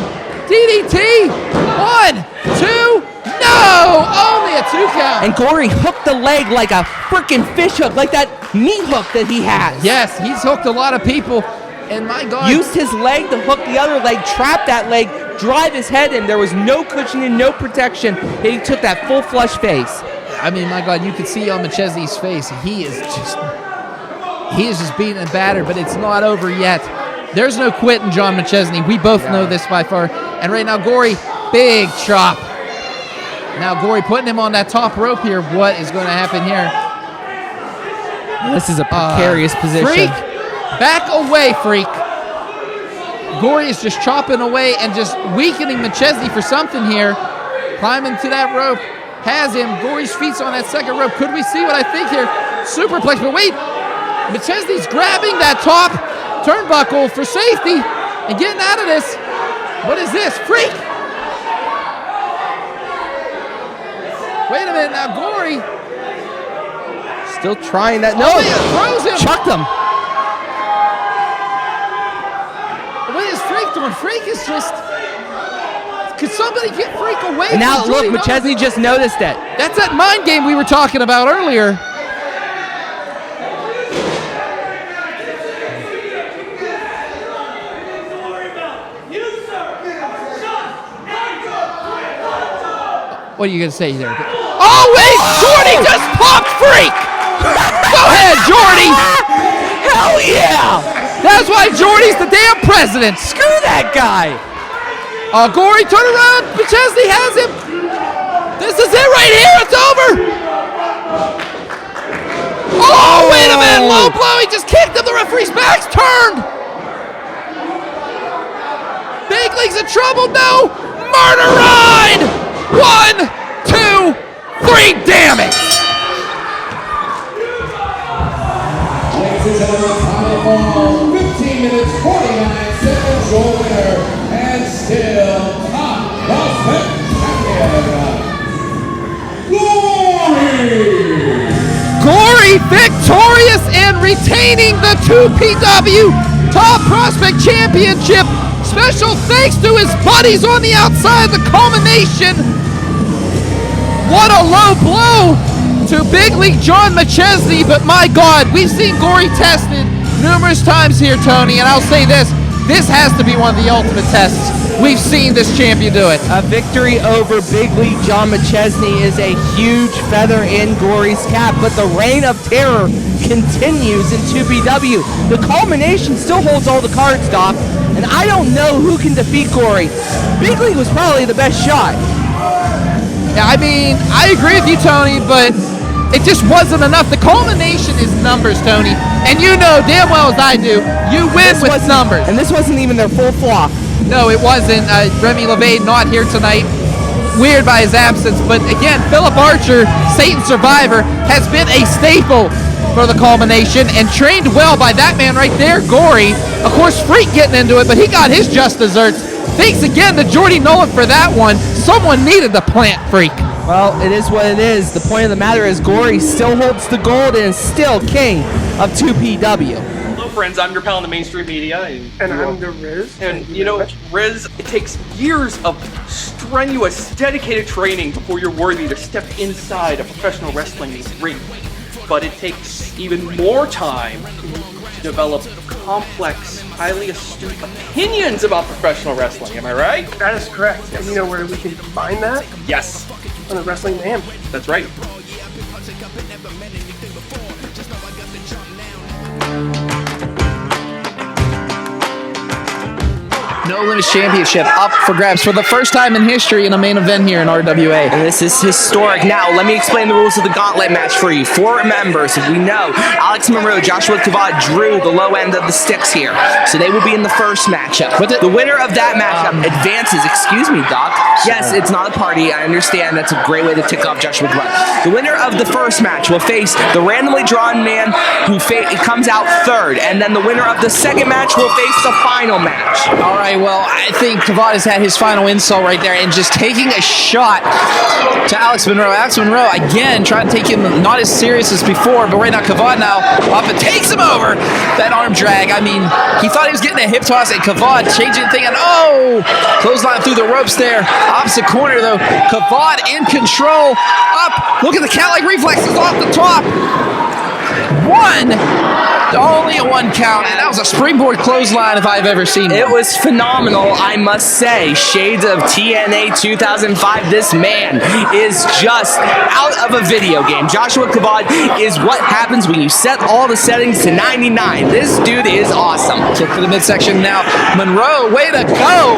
DDT. 1, 2. No! Only a 2 count. And Gory hooked the leg like a freaking fish hook, like that meat hook that he has. Yes, he's hooked a lot of people. And my God. Used his leg to hook the other leg, trap that leg, drive his head in. There was no cushioning, no protection. He took that full flush face. I mean, my God, you could see on McChesney's face, he is just beaten and battered, but it's not over yet. There's no quitting John McChesney. We both know this by far. And right now, Gory Big chop. Now Gory putting him on that top rope here. What is going to happen here? This is a precarious position. Freak, back away, Freak. Gory is just chopping away and just weakening McChesney for something here. Climbing to that rope. Has him. Gory's feet's on that second rope. Could we see what I think here? Superplex, but wait. McChesney's grabbing that top turnbuckle for safety and getting out of this. What is this? Freak! Wait a minute now, Gory. Still trying that. No, throws him. Chucked him. What is Freak doing? Freak is just... Could somebody get Freak away? And now, from look, Jordy McChesney just noticed it. That's that mind game we were talking about earlier. What are you going to say there? Oh, wait! Jordy just popped Freak! Go ahead, Jordy! Hell yeah! That's why Jordy's the damn president! Screw that guy! Gory, turn around! McChesney has him! This is it right here! It's over! Oh, wait a minute! Low blow! He just kicked him! The referee's back's turned! Big League's in trouble! No! Murder ride! 1, 2, 3, damn it! Ladies and gentlemen, final ball, 15 minutes, 49 seconds, your winner, and still top prospect champion, Gory! Gory victorious and retaining the 2PW Top Prospect Championship. Special thanks to his buddies on the outside, the culmination. What a low blow to Big League John McChesney, but my God, we've seen Gory tested numerous times here, Tony, and I'll say this has to be one of the ultimate tests. We've seen this champion do it. A victory over Big League John McChesney is a huge feather in Gory's cap, but the reign of terror continues in 2PW. The culmination still holds all the cards, Doc, and I don't know who can defeat Gory. Big League was probably the best shot. Yeah, I mean, I agree with you, Tony, but it just wasn't enough. The culmination is numbers, Tony, and you know damn well as I do, you win with numbers. And this wasn't even their full flock. No, it wasn't. Remy LaVey not here tonight. Weird by his absence, but again, Philip Archer, Satan Survivor, has been a staple for the culmination and trained well by that man right there, Gory. Of course, Freak getting into it, but he got his just desserts. Thanks again to Jordy Nolan for that one. Someone needed to plant Freak. Well, it is what it is. The point of the matter is Gory still holds the gold and is still king of 2PW. Hello, friends. I'm Gabriel in the mainstream media. And I'm the Riz. And, you know, Riz, it takes years of strenuous, dedicated training before you're worthy to step inside a professional wrestling ring. But it takes even more time to develop complex, highly astute opinions about professional wrestling. Am I right? That is correct. Yes. And you know where we can find that? Yes. On the Wrestling Mayhem. That's right. No Limits Championship up for grabs for the first time in history in a main event here in RWA. And this is historic. Now, let me explain the rules of the Gauntlet match for you. 4 members, we know. Alex Monroe, Joshua Kavod drew the low end of the sticks here. So they will be in the first matchup. The winner of that matchup advances. Excuse me, Doc. Yes, it's not a party. I understand. That's a great way to tick off Joshua Kavod. The winner of the first match will face the randomly drawn man who comes out third. And then the winner of the second match will face the final match. All right, well, I think Kavod has had his final insult right there and just taking a shot to Alex Monroe. Alex Monroe, again, trying to take him not as serious as before, but right now Kavod now up and takes him over. That arm drag, I mean, he thought he was getting a hip toss, and Kavod changing the thing, and oh! Clothesline through the ropes there. Opposite corner, though. Kavod in control. Up, look at the cat-like reflexes off the top. 1. Only a 1 count, and that was a springboard clothesline if I've ever seen it. It was phenomenal, I must say. Shades of TNA 2005. This man is just out of a video game. Joshua Kavod is what happens when you set all the settings to 99. This dude is awesome. Kick to the midsection now. Monroe, way to go.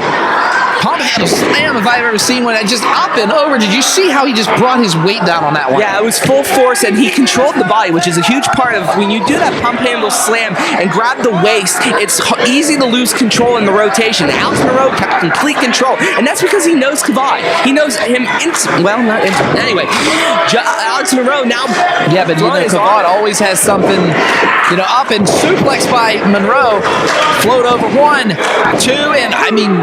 Pump handle slam if I've ever seen one. Just up and over. Did you see how he just brought his weight down on that one? Yeah, it was full force, and he controlled the body, which is a huge part of when you do that pump handle slam and grab the waist, it's easy to lose control in the rotation. Alex Monroe kept complete control, and that's because he knows Kavod. He knows him anyway, Alex Monroe now. Yeah, but Kavod always has something, up and suplex by Monroe. Float over 1, 2, and I mean,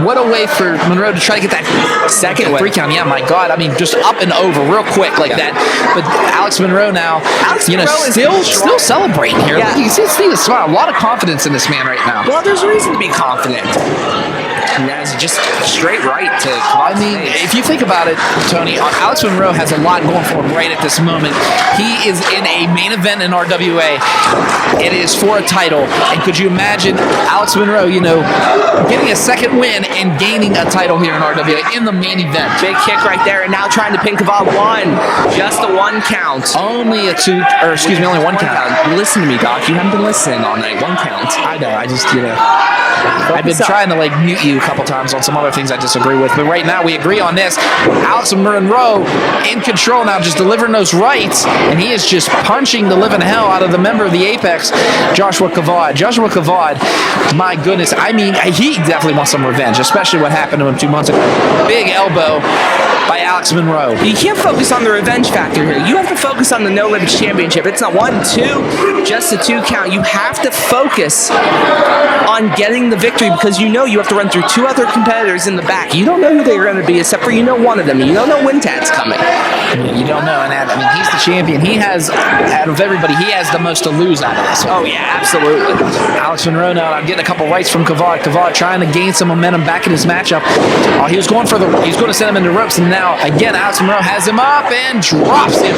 what a way for Monroe to try to get that second 3 count. Yeah, my God. I mean, just up and over real quick like that. But Alex Monroe now, still celebrating here. Yeah. You see a smile. A lot of confidence in this man right now. Well, there's reason to be confident. And that's just straight right to Kavod. I mean, if you think about it, Tony, Alex Monroe has a lot going for him right at this moment. He is in a main event in RWA. It is for a title. And could you imagine Alex Monroe, getting a second win and gaining a title here in RWA in the main event? Big kick right there, and now trying to pin Kavod 1. Just a 1 count. Only a 2, only 1 count. Listen to me, Doc. You haven't been listening all night. 1 count. I know. I just, I've been trying to mute you a couple times on some other things I disagree with, but right now we agree on this. Alex Monroe in control now, just delivering those rights, and he is just punching the living hell out of the member of the Apex, Joshua Kavod. Joshua Kavod, my goodness, I mean, he definitely wants some revenge, especially what happened to him 2 months ago. Big elbow by Alex Monroe. You can't focus on the revenge factor here. You have to focus on the No Limits Championship. It's not 1, 2, just a 2 count. You have to focus on getting the victory because you have to run through 2 other competitors in the back. You don't know who they're going to be except for one of them. You don't know when Tad's coming. You don't know, and he's the champion. He has, out of everybody, he has the most to lose out of this. Oh yeah, absolutely. Alex Monroe now getting a couple rights from Kavod. Kavod trying to gain some momentum back in his matchup. He's going to send him into ropes, and now again Alex Monroe has him up and drops him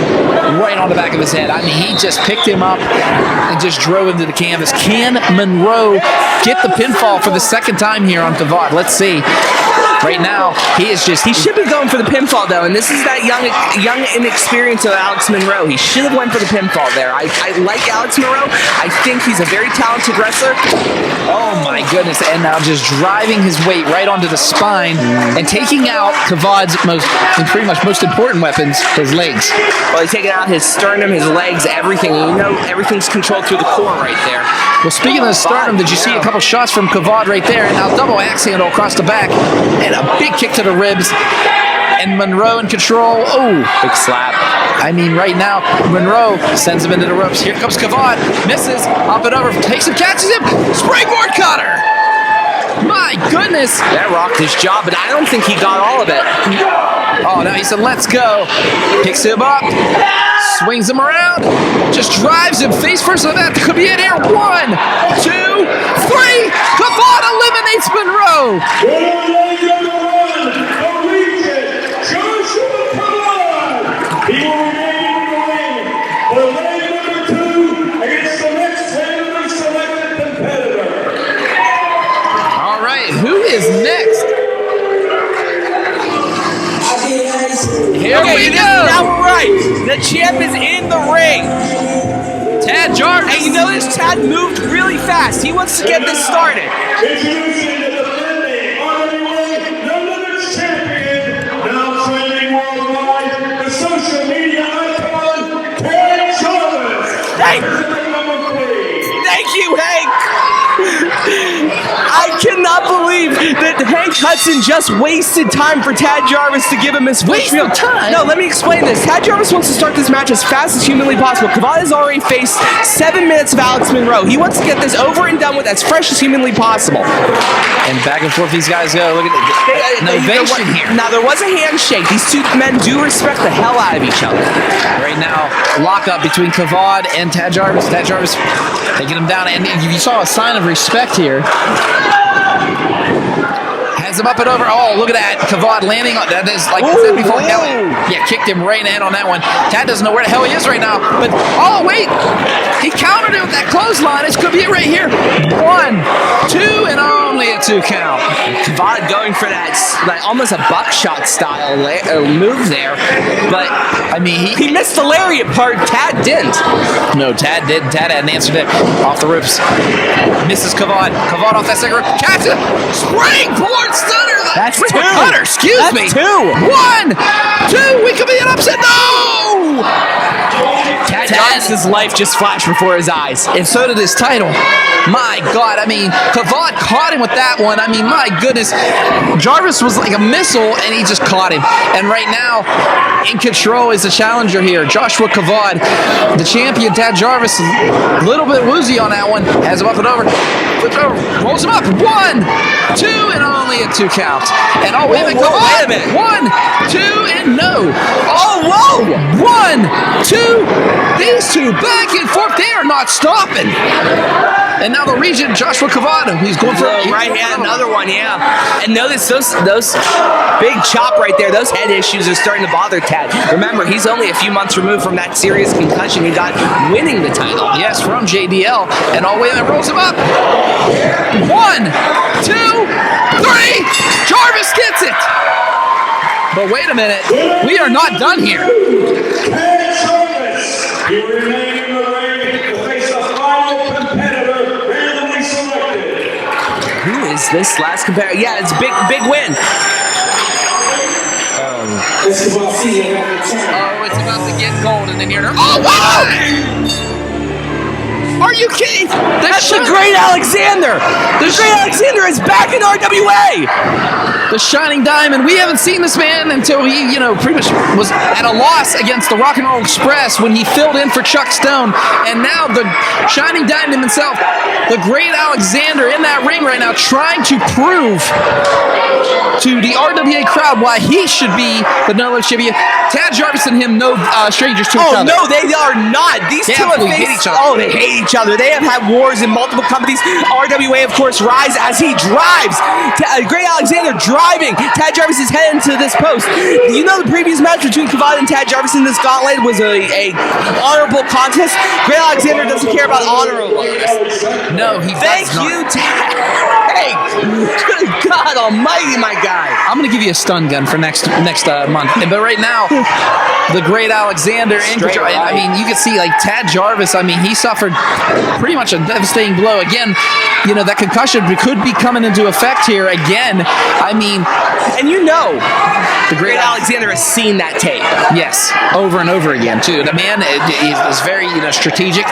right on the back of his head. I mean, he just picked him up and just drove him to the canvas. Can Monroe get the pinfall for the second time here on Kavod? Let's see. Right now, he should be going for the pinfall though, and this is that young inexperience of Alex Monroe. He should have went for the pinfall there. I like Alex Monroe. I think he's a very talented wrestler. Oh my goodness, and now just driving his weight right onto the spine and taking out Kavod's pretty much most important weapons, his legs. Well, he's taking out his sternum, his legs, everything. Everything's controlled through the core right there. Well, speaking of the sternum, did you see a couple shots from Kavod right there? And now double axe handle across the back and a big kick to the ribs. And Monroe in control. Oh, big slap. I mean, right now, Monroe sends him into the ropes. Here comes Kavod. Misses. Up and over. Takes him, catches him. Springboard cutter. My goodness. That rocked his jaw, but I don't think he got all of it. Oh, now he said, let's go. Picks him up. Swings him around. Just drives him face first. So that could be it here. 1, 2, 3. Kavod eliminates Monroe. Who is next? Here we go. Now we're right. The champ is in the ring. Tad Jarvis. And this Tad moved really fast. He wants to get this started. Introducing the defending RWA No Limits champion, now trending worldwide, the social media icon, Tad Jarvis. Thank you, Hank. I cannot believe that Hank Hudson just wasted time for Tad Jarvis to give him his wasted time. No, let me explain this. Tad Jarvis wants to start this match as fast as humanly possible. Kavod has already faced 7 minutes of Alex Monroe. He wants to get this over and done with as fresh as humanly possible. And back and forth these guys go. Look at the ovation here. Now, there was a handshake. These 2 men do respect the hell out of each other. Right now, lockup between Kavod and Tad Jarvis. Tad Jarvis taking him down. And you saw a sign of respect here. Has him up and over. Oh, look at that. Kavod landing on that. Is like I said before. Kicked him right in the head on that one. Tad doesn't know where the hell he is right now. But, oh, wait. He countered it with that clothesline. This could be it right here. 1, 2, and only a 2 count. Kavod going for that almost a buckshot style move there, but I mean, he missed the lariat part. Tad didn't. No, Tad didn't. Tad hadn't answered it. Off the ropes. Misses Kavod. Kavod off that second rope. Catch it. Springboard stunner. That's two. Hodder, excuse me. That's 2. 1, 2. We could be an upset. No! Tad Jarvis' life just flashed before his eyes. And so did his title. My God, I mean, Kavod caught him with that one. I mean, my goodness. Jarvis was like a missile, and he just caught him. And right now, in control is the challenger here, Joshua Kavod. The champion, Tad Jarvis, a little bit woozy on that one. Has him up and over. Flips over, rolls him up. 1, 2, and only a 2 count. And oh, wait a minute, wait a minute. 1, 2, and no. Oh, whoa! 1, 2. These two back and forth. They are not stopping. And now the Regent, Joshua Kavod, he's going for right hand, another one, yeah. And notice those big chop right there, those head issues are starting to bother Tad. Remember, he's only a few months removed from that serious concussion he got winning the title. Yes, from JDL. And all the way that rolls him up. 1, 2, 3. Jarvis gets it. But wait a minute. We are not done here. You remain in the ring to face the final competitor randomly selected. Who is this last competitor? Yeah, it's big win. It's about to get gold, and then you're... Oh, wow! Are you kidding? That's the Great Alexander. The Great Alexander is back in RWA. The Shining Diamond. We haven't seen this man until he, pretty much was at a loss against the Rock and Roll Express when he filled in for Chuck Stone. And now the Shining Diamond himself, the Great Alexander, in that ring right now, trying to prove to the RWA crowd why he should be the No Limits champion. Tad Jarvis and him, no strangers to each other. Oh, no, they are not. These two have hate each other. Oh, they hate each other. They have had wars in multiple companies. RWA, of course, Ryse as he drives. Great Alexander driving Tad Jarvis' head into this post. You know the previous match between Kavod and Tad Jarvis in this Gauntlet was a honorable contest. Great Alexander doesn't care about honorable. No, he does not. Thank you, Tad. Hey, good God almighty, my guy. I'm going to give you a stun gun for next month. But right now, the Great Alexander, I mean, you can see like Tad Jarvis, I mean, he suffered pretty much a devastating blow. Again, that concussion could be coming into effect here again. I mean, and the Great Alexander has seen that tape. Yes, over and over again, too. The man is very, strategic,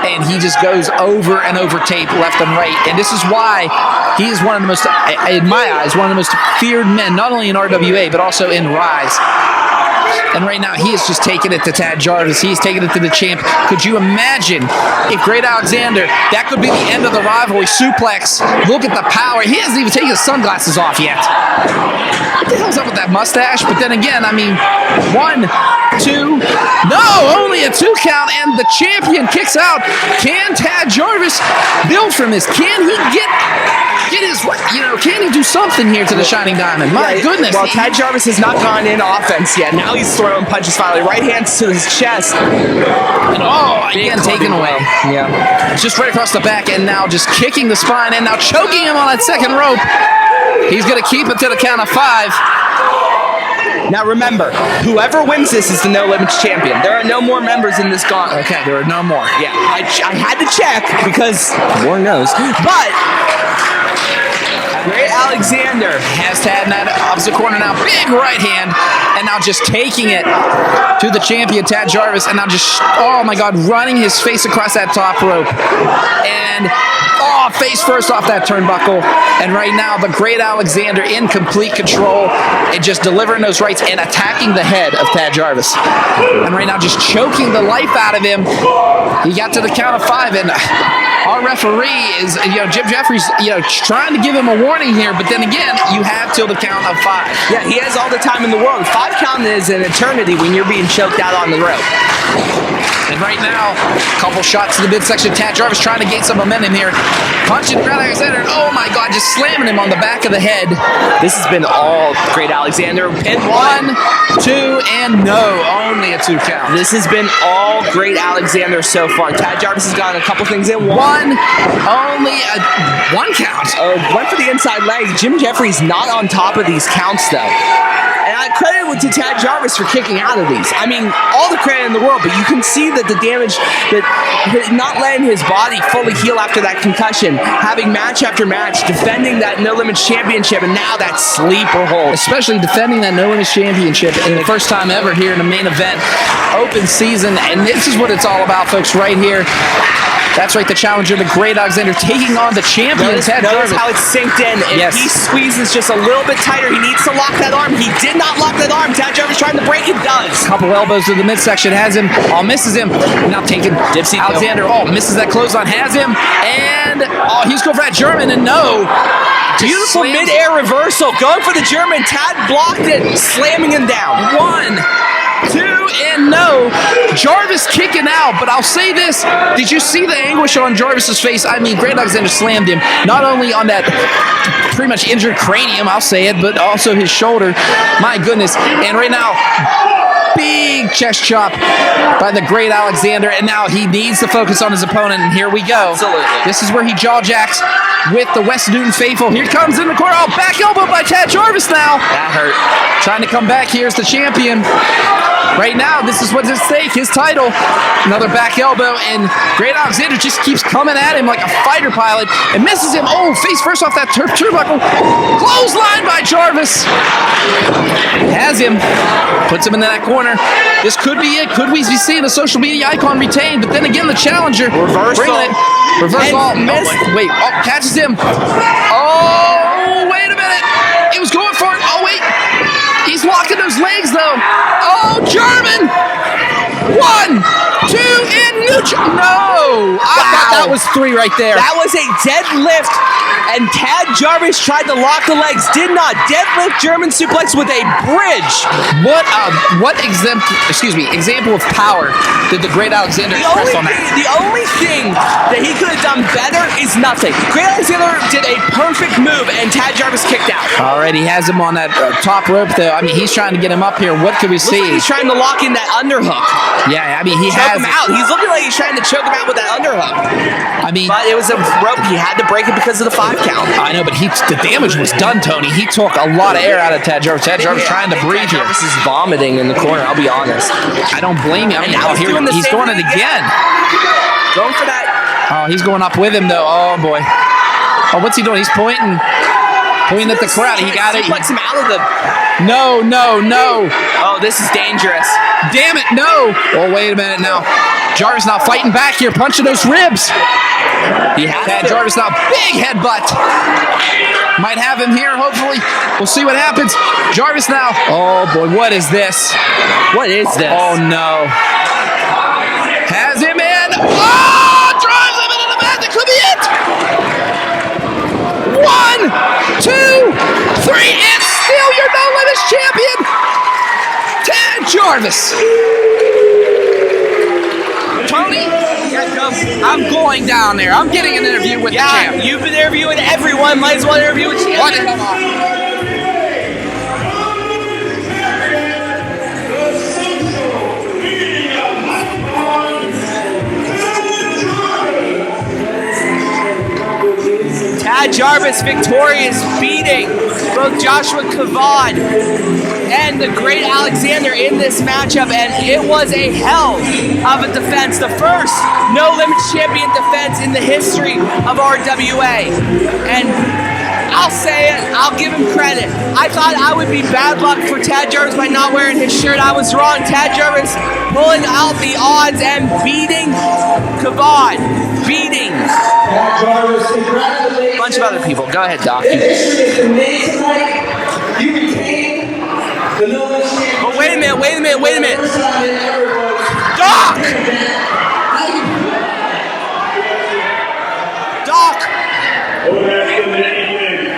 and he just goes over and over tape left and right. And this is why he is one of the most, in my eyes, one of the most feared men, not only in RWA, but also in Ryse. And right now, he is just taking it to Tad Jarvis. He's taking it to the champ. Could you imagine if Great Alexander, that could be the end of the rivalry. Suplex. Look at the power. He hasn't even taken his sunglasses off yet. What the hell's up with that mustache? But then again, I mean, 1, 2. No, only a 2 count, and the champion kicks out. Can Tad Jarvis build from this? Can he get his, can he do something here to the Shining Diamond? My goodness. Well, Tad Jarvis has not gone in offense yet. Now he's throwing punches finally. Right hands to his chest. And again, taken away. Yeah. Just right across the back, and now just kicking the spine, and now choking him on that second rope. He's going to keep it to the count of 5. Now remember, whoever wins this is the No Limits champion. There are no more members in this gauntlet. Okay, there are no more. Yeah, I had to check because Lord knows. But Great Alexander has Tad in that opposite corner now. Big right hand. And now just taking it to the champion, Tad Jarvis. And now just, oh my God, running his face across that top rope. And face first off that turnbuckle. And right now, the Great Alexander in complete control and just delivering those rights and attacking the head of Tad Jarvis. And right now, just choking the life out of him. He got to the count of 5, and our referee is, Jim Jeffries, trying to give him a warning here. But then again, you have till the count of 5. Yeah, he has all the time in the world. 5 count is an eternity when you're being choked out on the rope. And right now, a couple shots to the midsection. Tad Jarvis trying to gain some momentum here. Punching Great Alexander. Oh my God, just slamming him on the back of the head. This has been all Great Alexander. Pin 1, 2, and no. Only a 2 count. This has been all Great Alexander so far. Tad Jarvis has gotten a couple things in. Only a 1 count. Went for the inside leg. Jim Jeffries not on top of these counts though. And I credit to Tad Jarvis for kicking out of these. I mean, all the credit in the world, but you can see that the damage, that not letting his body fully heal after that concussion, having match after match, defending that No Limits championship, and now that sleeper hold. Especially defending that No Limits championship in the first time ever here in the main event, open season, and this is what it's all about, folks, right here. That's right, the challenger, the Great Alexander, taking on the champion, Tad Jarvis. Notice how it's synced in. If he squeezes just a little bit tighter, he needs to lock that arm. He did not lock that arm. Tad Jarvis trying to break it, does. Couple elbows to the midsection, has him. Oh, misses him. Now taking Dipsy Alexander. Oh, misses that clothesline, has him. And, oh, he's going for that German, and no. Beautiful mid-air reversal. Going for the German. Tad blocked it, slamming him down. 1, 2, and no. Jarvis kicking out, but I'll say this. Did you see the anguish on Jarvis's face? I mean, Great Alexander slammed him, not only on that pretty much injured cranium, I'll say it, but also his shoulder. My goodness. And right now, big chest chop by the Great Alexander, and now he needs to focus on his opponent, and here we go. Absolutely. This is where he jaw jacks with the West Newton faithful. Here comes in the corner. Oh, back elbow by Tad Jarvis now. That hurt. Trying to come back. Here's the champion. Right now, this is what's at stake, his title. Another back elbow, and Great Alexander just keeps coming at him like a fighter pilot and misses him. Oh, face first off that turnbuckle. Clothesline by Jarvis. Has him. Puts him in that corner. This could be it. Could we be seeing a social media icon retained? But then again, the challenger. Reversal. Reversal. Wait. Oh, catches him. Oh, wait a minute. He was going for it. Oh, wait. He's locking those legs, though. Oh, German. 1, 2, and neutral. No. I thought that was 3 right there. That was a deadlift, and Tad Jarvis tried to lock the legs. Did not. Deadlift German suplex with a bridge. What example of power did the Great Alexander express on that? The only thing that he could have done better is nothing. Great Alexander did a perfect move, and Tad Jarvis kicked out. All right, he has him on that top rope, though. I mean, he's trying to get him up here. What could we see? Looks like he's trying to lock in that underhook. Yeah, I mean, he choke him out. He's looking like he's trying to choke him out with that underhook. I mean, but it was a rope. He had to break it because of the 5 count. I know, but the damage was done, Tony. He took a lot of air out of Tad Jarvis. Tad Jarvis trying to breathe here. Jarvis is vomiting in the corner, I'll be honest. I don't blame him. I mean, he's doing it again. Going for that. Oh, he's going up with him, though. Oh, boy. Oh, what's he doing? He's pointing at the crowd. He got it. He him out of the... No. Oh, this is dangerous. Damn it, no. Oh, wait a minute now. Jarvis now fighting back here, punching those ribs. Jarvis now, big headbutt. Might have him here, hopefully. We'll see what happens. Jarvis now. Oh, boy, what is this? What is this? Oh, no. Has him in. Oh, drives him into the mat. That could be it. 1, 2, 3, and still your No Limits champion, Tad Jarvis. Tony, I'm going down there. I'm getting an interview with the champ. You've been interviewing everyone. Might as well interview with champ. Tad Jarvis victorious, beating both Joshua Kavod and the Great Alexander in this matchup, and it was a hell of a defense. The first No Limits champion defense in the history of RWA. And I'll say it, I'll give him credit. I thought I would be bad luck for Tad Jarvis by not wearing his shirt. I was wrong. Tad Jarvis pulling out the odds and beating Kavod. Beating a bunch of other people. Go ahead, Doc. History is made tonight. You retain the No Limits championship. Oh, wait a minute. Doc! Doc! Don't ask him anything.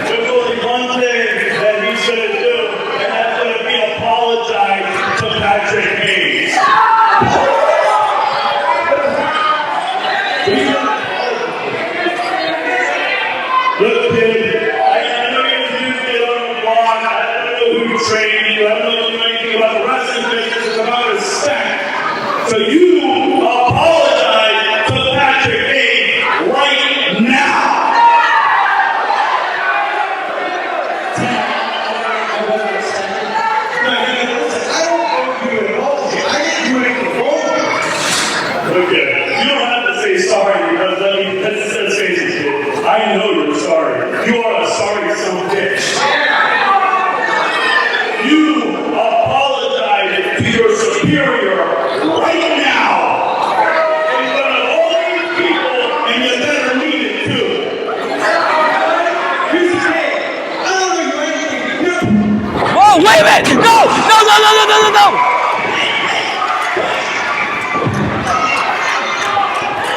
There's only one thing that he's going to do, and that's going to be apologize to Patrick Gage. So you apologize to Patrick Gage right now. Okay, you don't have to say sorry because let's face it, kid. I know you're sorry. You are a sorry son of a bitch. You apologize to your superior right now in front of all these people, and you better mean it too. Here's the thing. I don't know anything. Whoa, wait a minute! No! No, no, no, no, no, no, no!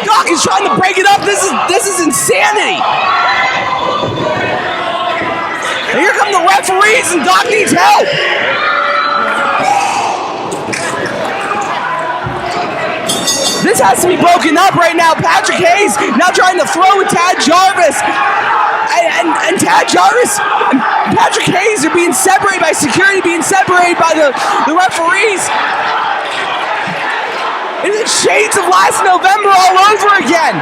Doc is trying to break it up. This is insanity. And here come the referees, and Doc needs help. This has to be broken up right now. Patrick Hayes now trying to throw with Tad Jarvis. And Tad Jarvis and Patrick Hayes are being separated by security, being separated by the referees. It's shades of last November all over again.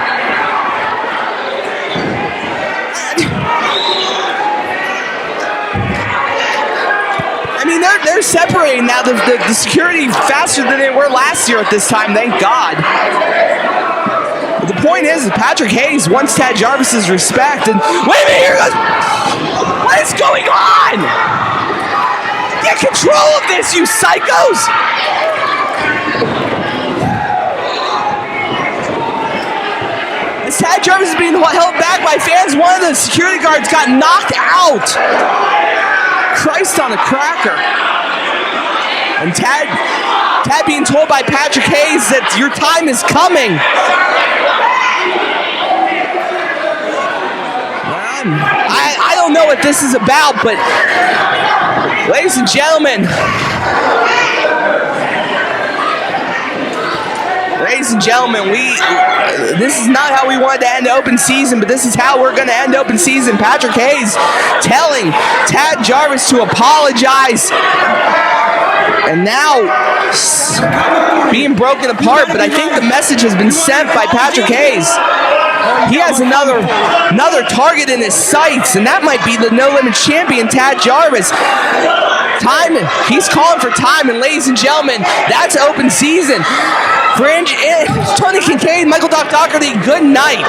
I mean, they're separating now the security faster than they were last year at this time, thank God. But the point is Patrick Hayes wants Tad Jarvis's respect, and wait a minute, here goes. What is going on? Get control of this, you psychos! As Tad Jarvis is being held back by fans, one of the security guards got knocked out. Christ on a cracker. And Tad being told by Patrick Hayes that your time is coming. I don't know what this is about, but ladies and gentlemen, this is not how we wanted to end open season, but this is how we're going to end open season. Patrick Hayes telling Tad Jarvis to apologize. And now being broken apart, but I think the message has been sent by Patrick Hayes. He has another target in his sights, and that might be the No Limits champion, Tad Jarvis. Time, he's calling for time, and ladies and gentlemen, that's open season. For Tony Kincaid, Michael Daugherty, good night.